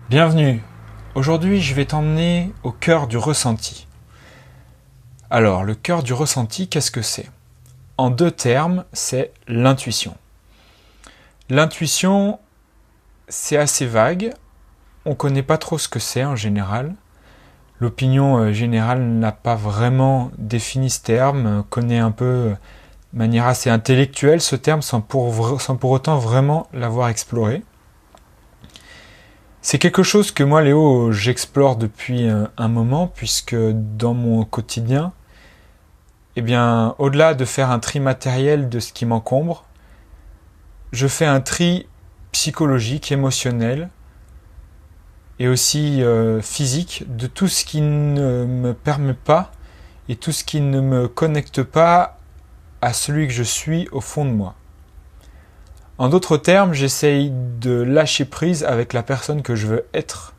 Bienvenue. Aujourd'hui, je vais t'emmener au cœur du ressenti. Alors, le cœur du ressenti, qu'est-ce que c'est? En deux termes, c'est l'intuition. L'intuition, c'est assez vague. On ne connaît pas trop ce que c'est en général. L'opinion générale n'a pas vraiment défini ce terme, connaît un peu de manière assez intellectuelle ce terme sans pour autant vraiment l'avoir exploré. C'est quelque chose que moi, Léo, j'explore depuis un moment, puisque dans mon quotidien, au-delà de faire un tri matériel de ce qui m'encombre, je fais un tri psychologique, émotionnel, et aussi physique, de tout ce qui ne me permet pas, et tout ce qui ne me connecte pas à celui que je suis au fond de moi. En d'autres termes, j'essaye de lâcher prise avec la personne que je veux être.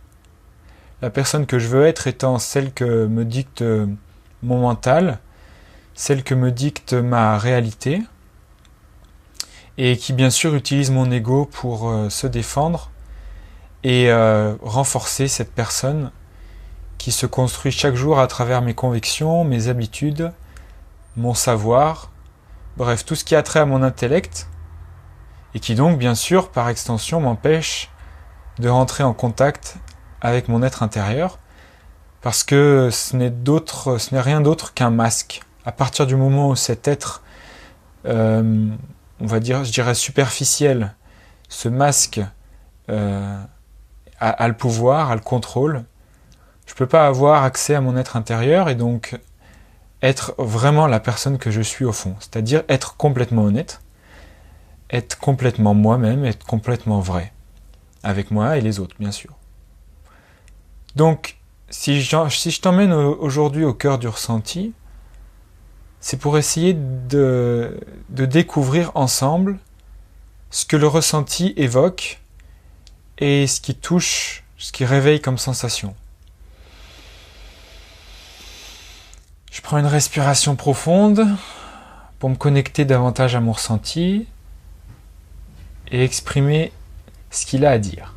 La personne que je veux être étant celle que me dicte mon mental, celle que me dicte ma réalité, et qui bien sûr utilise mon ego pour se défendre et renforcer cette personne qui se construit chaque jour à travers mes convictions, mes habitudes, mon savoir, bref, tout ce qui a trait à mon intellect, et qui donc, bien sûr, par extension, m'empêche de rentrer en contact avec mon être intérieur, parce que ce n'est rien d'autre qu'un masque. À partir du moment où cet être, on va dire, je dirais superficiel, ce masque a le pouvoir, a le contrôle, je ne peux pas avoir accès à mon être intérieur et donc être vraiment la personne que je suis au fond, c'est-à-dire être complètement honnête, être complètement moi-même, être complètement vrai. Avec moi et les autres, bien sûr. Donc, si je t'emmène aujourd'hui au cœur du ressenti, c'est pour essayer de découvrir ensemble ce que le ressenti évoque et ce qui touche, ce qui réveille comme sensation. Je prends une respiration profonde pour me connecter davantage à mon ressenti et exprimer ce qu'il a à dire.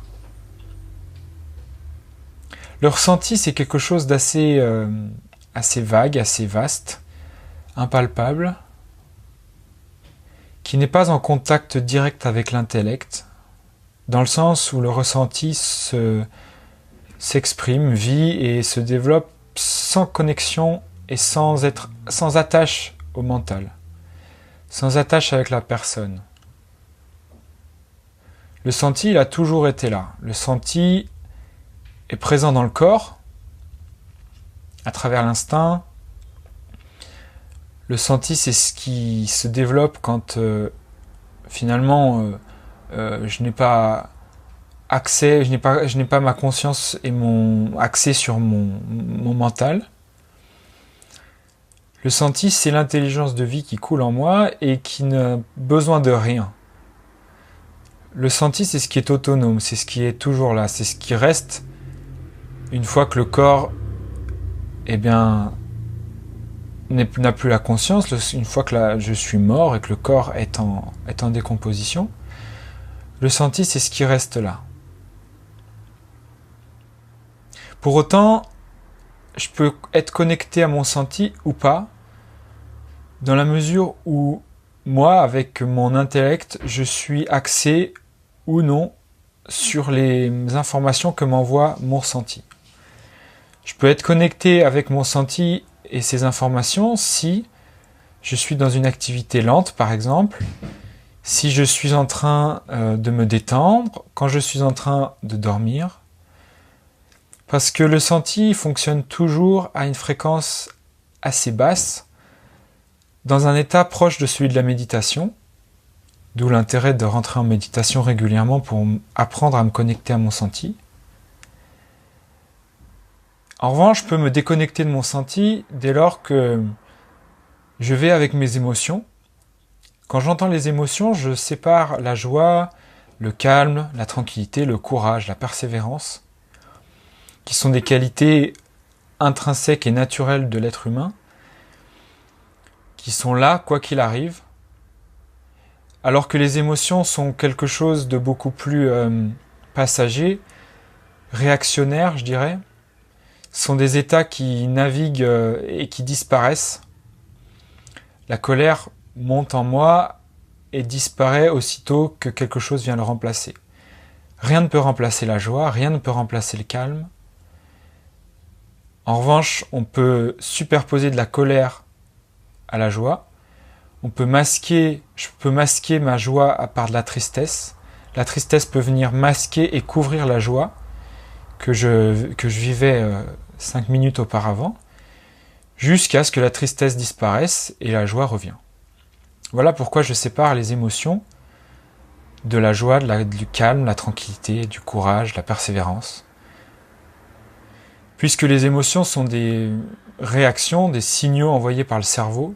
Le ressenti, c'est quelque chose d'assez assez vague, assez vaste, impalpable, qui n'est pas en contact direct avec l'intellect, dans le sens où le ressenti s'exprime, vit et se développe sans connexion et sans attache au mental, sans attache avec la personne. Le senti, il a toujours été là. Le senti est présent dans le corps, à travers l'instinct. Le senti, c'est ce qui se développe quand finalement je n'ai pas accès, je n'ai pas ma conscience et mon accès sur mon mental. Le senti, c'est l'intelligence de vie qui coule en moi et qui n'a besoin de rien. Le senti, c'est ce qui est autonome, c'est ce qui est toujours là, c'est ce qui reste une fois que le corps, n'a plus la conscience, une fois que je suis mort et que le corps est en décomposition. Le senti, c'est ce qui reste là. Pour autant, je peux être connecté à mon senti ou pas, dans la mesure où moi, avec mon intellect, je suis axé ou non sur les informations que m'envoie mon ressenti. Je peux être connecté avec mon ressenti et ces informations si je suis dans une activité lente, par exemple, si je suis en train de me détendre, quand je suis en train de dormir, parce que le senti fonctionne toujours à une fréquence assez basse, dans un état proche de celui de la méditation, d'où l'intérêt de rentrer en méditation régulièrement pour apprendre à me connecter à mon senti. En revanche, je peux me déconnecter de mon senti dès lors que je vais avec mes émotions. Quand j'entends les émotions, je sépare la joie, le calme, la tranquillité, le courage, la persévérance, qui sont des qualités intrinsèques et naturelles de l'être humain, qui sont là quoi qu'il arrive, alors que les émotions sont quelque chose de beaucoup plus passager, réactionnaires, je dirais. Ce sont des états qui naviguent et qui disparaissent. La colère monte en moi et disparaît aussitôt que quelque chose vient le remplacer. Rien ne peut remplacer la joie, rien ne peut remplacer le calme. En revanche, on peut superposer de la colère à la joie. Je peux masquer ma joie par de la tristesse. La tristesse peut venir masquer et couvrir la joie que je vivais 5 minutes auparavant, jusqu'à ce que la tristesse disparaisse et la joie revient. Voilà pourquoi je sépare les émotions de la joie, du calme, la tranquillité, du courage, la persévérance. Puisque les émotions sont des réactions, des signaux envoyés par le cerveau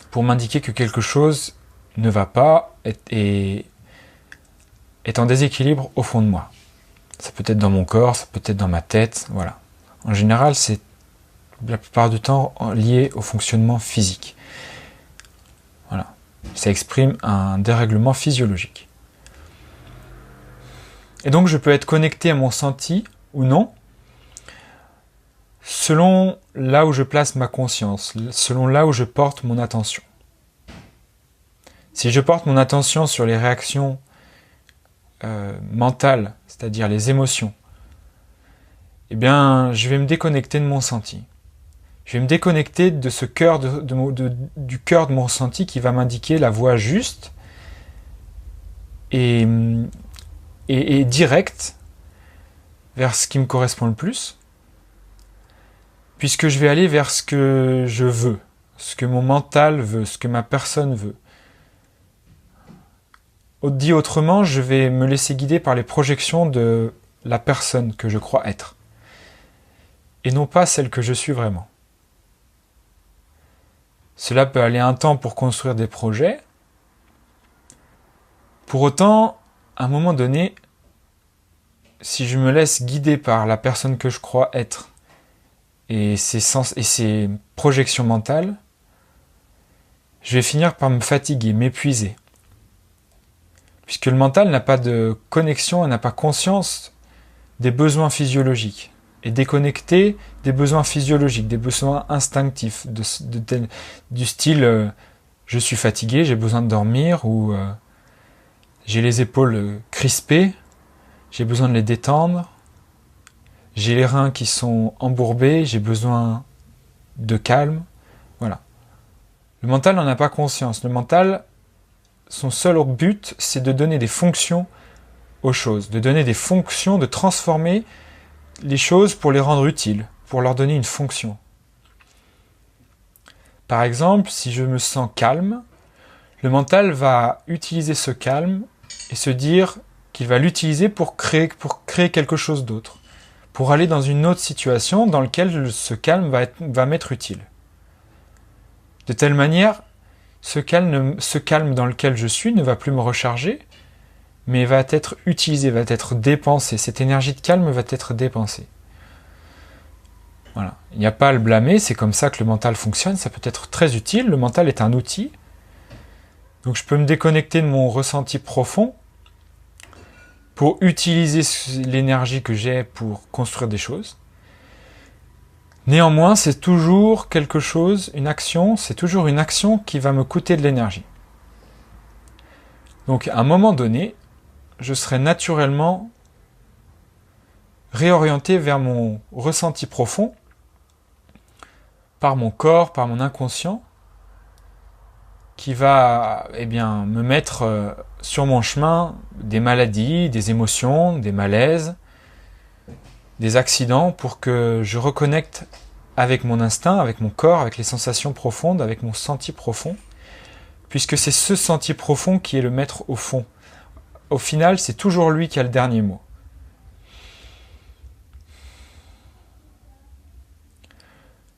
pour m'indiquer que quelque chose ne va pas et est en déséquilibre au fond de moi. Ça peut être dans mon corps, ça peut être dans ma tête, voilà. En général, c'est la plupart du temps lié au fonctionnement physique. Voilà. Ça exprime un dérèglement physiologique. Et donc je peux être connecté à mon senti ou non, selon là où je place ma conscience, selon là où je porte mon attention. Si je porte mon attention sur les réactions mentales, c'est-à-dire les émotions, eh bien, je vais me déconnecter de mon senti. Je vais me déconnecter de ce cœur du cœur de mon ressenti qui va m'indiquer la voie juste et directe vers ce qui me correspond le plus, puisque je vais aller vers ce que je veux, ce que mon mental veut, ce que ma personne veut. Dit autrement, je vais me laisser guider par les projections de la personne que je crois être, et non pas celle que je suis vraiment. Cela peut aller un temps pour construire des projets. Pour autant, à un moment donné, si je me laisse guider par la personne que je crois être et ses projections mentales, je vais finir par me fatiguer, m'épuiser. Puisque le mental n'a pas de connexion, n'a pas conscience des besoins physiologiques. Et déconnecté des besoins physiologiques, des besoins instinctifs, du style je suis fatigué, j'ai besoin de dormir, ou j'ai les épaules crispées, j'ai besoin de les détendre, j'ai les reins qui sont embourbés, j'ai besoin de calme. Voilà. Le mental n'en a pas conscience. Le mental, son seul but, c'est de donner des fonctions aux choses, de donner des fonctions, de transformer les choses pour les rendre utiles, pour leur donner une fonction. Par exemple, si je me sens calme, le mental va utiliser ce calme et se dire qu'il va l'utiliser pour créer quelque chose d'autre, pour aller dans une autre situation dans laquelle ce calme va m'être utile. De telle manière, ce calme dans lequel je suis ne va plus me recharger, mais va être utilisé, va être dépensé. Cette énergie de calme va être dépensée. Voilà. Il n'y a pas à le blâmer, c'est comme ça que le mental fonctionne, ça peut être très utile, le mental est un outil. Donc je peux me déconnecter de mon ressenti profond pour utiliser l'énergie que j'ai pour construire des choses. Néanmoins, c'est toujours quelque chose, une action, c'est toujours une action qui va me coûter de l'énergie. Donc à un moment donné, je serai naturellement réorienté vers mon ressenti profond, par mon corps, par mon inconscient, qui va me mettre sur mon chemin des maladies, des émotions, des malaises, des accidents, pour que je reconnecte avec mon instinct, avec mon corps, avec les sensations profondes, avec mon senti profond, puisque c'est ce senti profond qui est le maître au fond. Au final, c'est toujours lui qui a le dernier mot.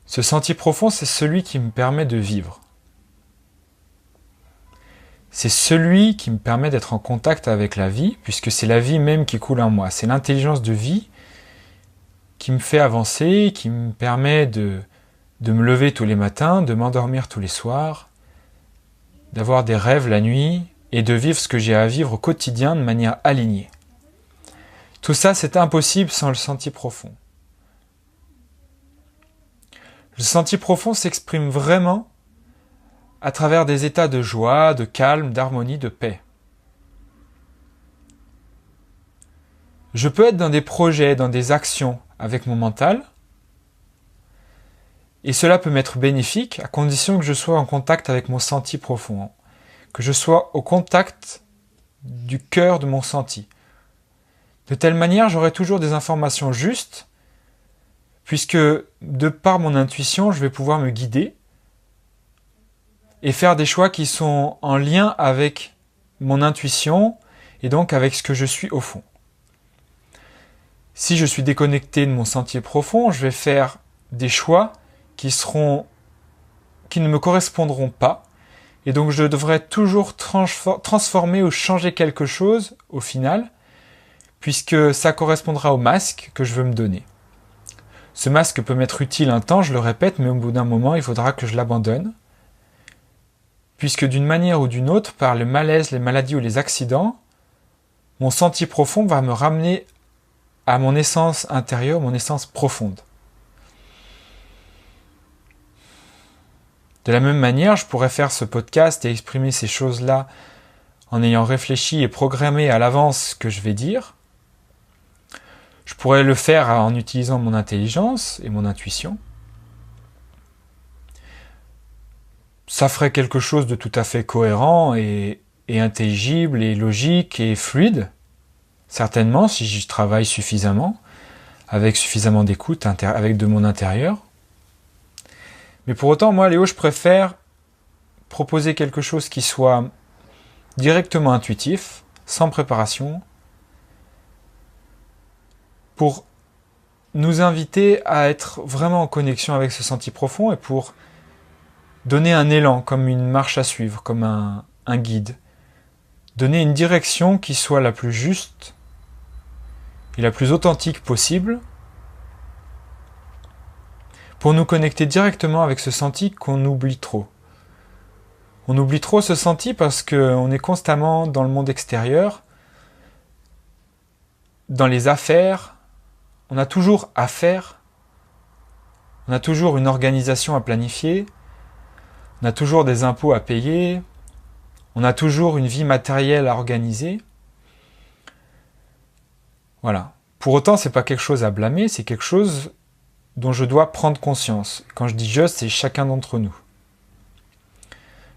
Ce senti profond, c'est celui qui me permet de vivre. C'est celui qui me permet d'être en contact avec la vie, puisque c'est la vie même qui coule en moi. C'est l'intelligence de vie qui me fait avancer, qui me permet de me lever tous les matins, de m'endormir tous les soirs, d'avoir des rêves la nuit, et de vivre ce que j'ai à vivre au quotidien de manière alignée. Tout ça, c'est impossible sans le senti profond. Le senti profond s'exprime vraiment à travers des états de joie, de calme, d'harmonie, de paix. Je peux être dans des projets, dans des actions avec mon mental, et cela peut m'être bénéfique à condition que je sois en contact avec mon senti profond, que je sois au contact du cœur de mon senti. De telle manière, j'aurai toujours des informations justes, puisque de par mon intuition, je vais pouvoir me guider et faire des choix qui sont en lien avec mon intuition et donc avec ce que je suis au fond. Si je suis déconnecté de mon sentier profond, je vais faire des choix qui ne me correspondront pas, et donc je devrais toujours transformer ou changer quelque chose au final, puisque ça correspondra au masque que je veux me donner. Ce masque peut m'être utile un temps, je le répète, mais au bout d'un moment, il faudra que je l'abandonne, puisque d'une manière ou d'une autre, par le malaise, les maladies ou les accidents, mon sentier profond va me ramener à mon essence intérieure, mon essence profonde. De la même manière, je pourrais faire ce podcast et exprimer ces choses-là en ayant réfléchi et programmé à l'avance ce que je vais dire. Je pourrais le faire en utilisant mon intelligence et mon intuition. Ça ferait quelque chose de tout à fait cohérent et intelligible et logique et fluide, certainement, si j'y travaille suffisamment, avec suffisamment d'écoute, avec de mon intérieur. Mais pour autant, moi, Léo, je préfère proposer quelque chose qui soit directement intuitif, sans préparation, pour nous inviter à être vraiment en connexion avec ce senti profond et pour donner un élan, comme une marche à suivre, comme un guide. Donner une direction qui soit la plus juste et la plus authentique possible pour nous connecter directement avec ce senti qu'on oublie trop. On oublie trop ce senti parce qu'on est constamment dans le monde extérieur, dans les affaires, on a toujours à faire, on a toujours une organisation à planifier, on a toujours des impôts à payer, on a toujours une vie matérielle à organiser. Voilà. Pour autant, c'est pas quelque chose à blâmer, c'est quelque chose dont je dois prendre conscience. Quand je dis je, c'est chacun d'entre nous.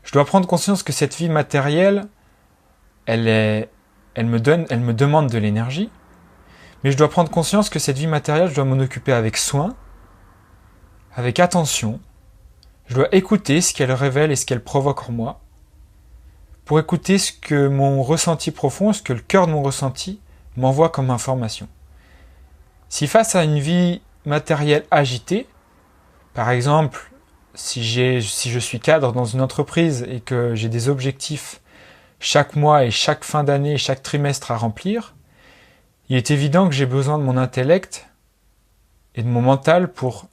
Je dois prendre conscience que cette vie matérielle, elle me demande de l'énergie, mais je dois prendre conscience que cette vie matérielle, je dois m'en occuper avec soin, avec attention. Je dois écouter ce qu'elle révèle et ce qu'elle provoque en moi, pour écouter ce que mon ressenti profond, ce que le cœur de mon ressenti m'envoie comme information. Si face à une vie matérielle agitée, par exemple, si je suis cadre dans une entreprise et que j'ai des objectifs chaque mois et chaque fin d'année, chaque trimestre à remplir, il est évident que j'ai besoin de mon intellect et de mon mental pour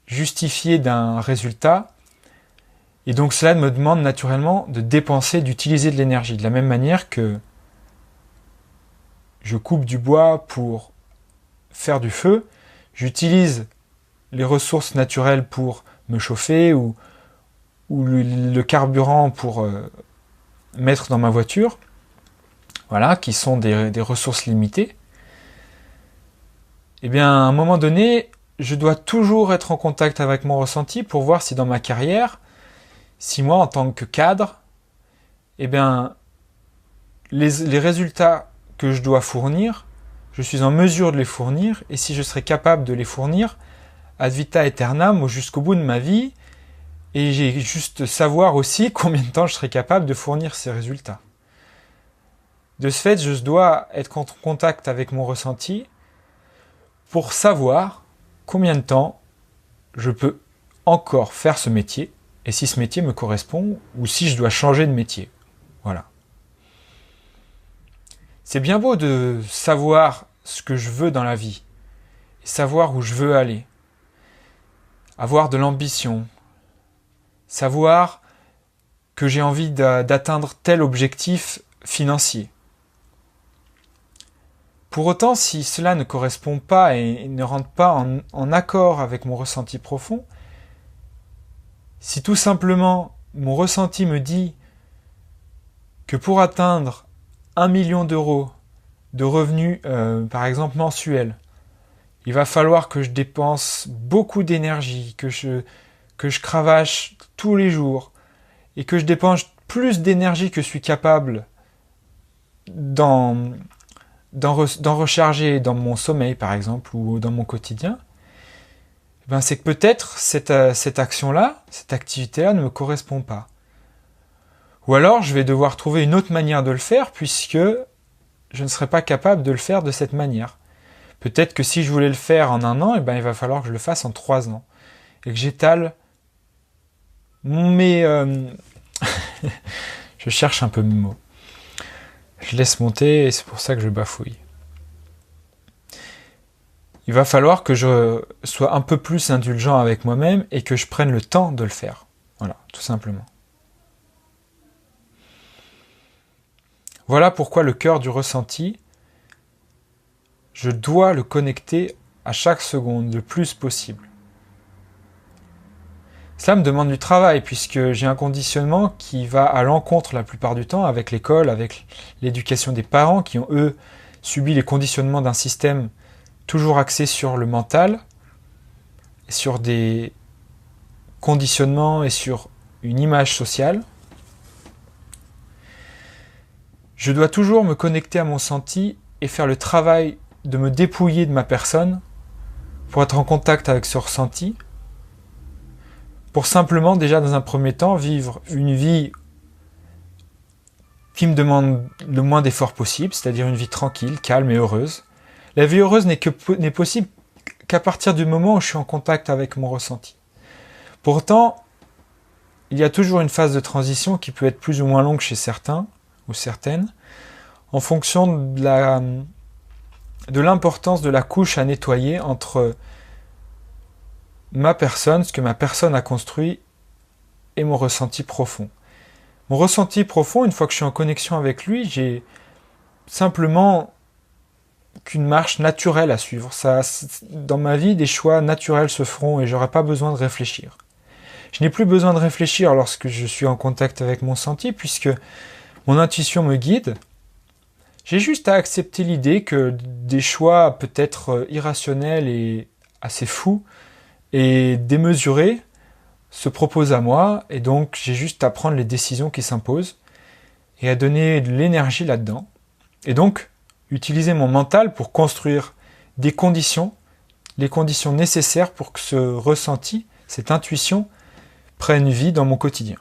justifier d'un résultat, et donc cela me demande naturellement de dépenser, d'utiliser de l'énergie, de la même manière que je coupe du bois pour faire du feu, j'utilise les ressources naturelles pour me chauffer ou le carburant pour mettre dans ma voiture, voilà, qui sont des ressources limitées. Eh bien, à un moment donné, je dois toujours être en contact avec mon ressenti pour voir si dans ma carrière, si moi, en tant que cadre, eh bien, les résultats que je dois fournir, je suis en mesure de les fournir, et si je serais capable de les fournir ad vita aeternam, jusqu'au bout de ma vie, et j'ai juste savoir aussi combien de temps je serais capable de fournir ces résultats. De ce fait, je dois être en contact avec mon ressenti pour savoir combien de temps je peux encore faire ce métier, et si ce métier me correspond, ou si je dois changer de métier. Voilà. C'est bien beau de savoir ce que je veux dans la vie, et savoir où je veux aller, avoir de l'ambition, savoir que j'ai envie d'atteindre tel objectif financier. Pour autant, si cela ne correspond pas et ne rentre pas en accord avec mon ressenti profond, si tout simplement mon ressenti me dit que pour atteindre 1 million d'euros de revenus, par exemple mensuels, il va falloir que je dépense beaucoup d'énergie, que je cravache tous les jours et que je dépense plus d'énergie que je suis capable d'en recharger dans mon sommeil, par exemple, ou dans mon quotidien, c'est que peut-être cette action-là, cette activité-là ne me correspond pas. Ou alors, je vais devoir trouver une autre manière de le faire, puisque je ne serai pas capable de le faire de cette manière. Peut-être que si je voulais le faire en 1 an, il va falloir que je le fasse en 3 ans. Et que j'étale mes... je cherche un peu mes mots. Je laisse monter et c'est pour ça que je bafouille. Il va falloir que je sois un peu plus indulgent avec moi-même et que je prenne le temps de le faire. Voilà, tout simplement. Voilà pourquoi le cœur du ressenti, je dois le connecter à chaque seconde le plus possible. Cela me demande du travail puisque j'ai un conditionnement qui va à l'encontre la plupart du temps avec l'école, avec l'éducation des parents qui ont eux subi les conditionnements d'un système toujours axé sur le mental, et sur des conditionnements et sur une image sociale. Je dois toujours me connecter à mon ressenti et faire le travail de me dépouiller de ma personne pour être en contact avec ce ressenti, pour simplement déjà dans un premier temps vivre une vie qui me demande le moins d'efforts possible, c'est-à-dire une vie tranquille, calme et heureuse. La vie heureuse n'est possible qu'à partir du moment où je suis en contact avec mon ressenti. Pourtant, il y a toujours une phase de transition qui peut être plus ou moins longue chez certains ou certaines, en fonction de l'importance de la couche à nettoyer entre ma personne, ce que ma personne a construit, et mon ressenti profond. Mon ressenti profond, une fois que je suis en connexion avec lui, j'ai simplement qu'une marche naturelle à suivre. Dans ma vie, des choix naturels se feront et j'aurai pas besoin de réfléchir. Je n'ai plus besoin de réfléchir lorsque je suis en contact avec mon ressenti, puisque mon intuition me guide. J'ai juste à accepter l'idée que des choix peut-être irrationnels et assez fous et démesurés se proposent à moi, et donc j'ai juste à prendre les décisions qui s'imposent et à donner de l'énergie là-dedans. Et donc, utiliser mon mental pour construire des conditions, les conditions nécessaires pour que ce ressenti, cette intuition, prenne vie dans mon quotidien.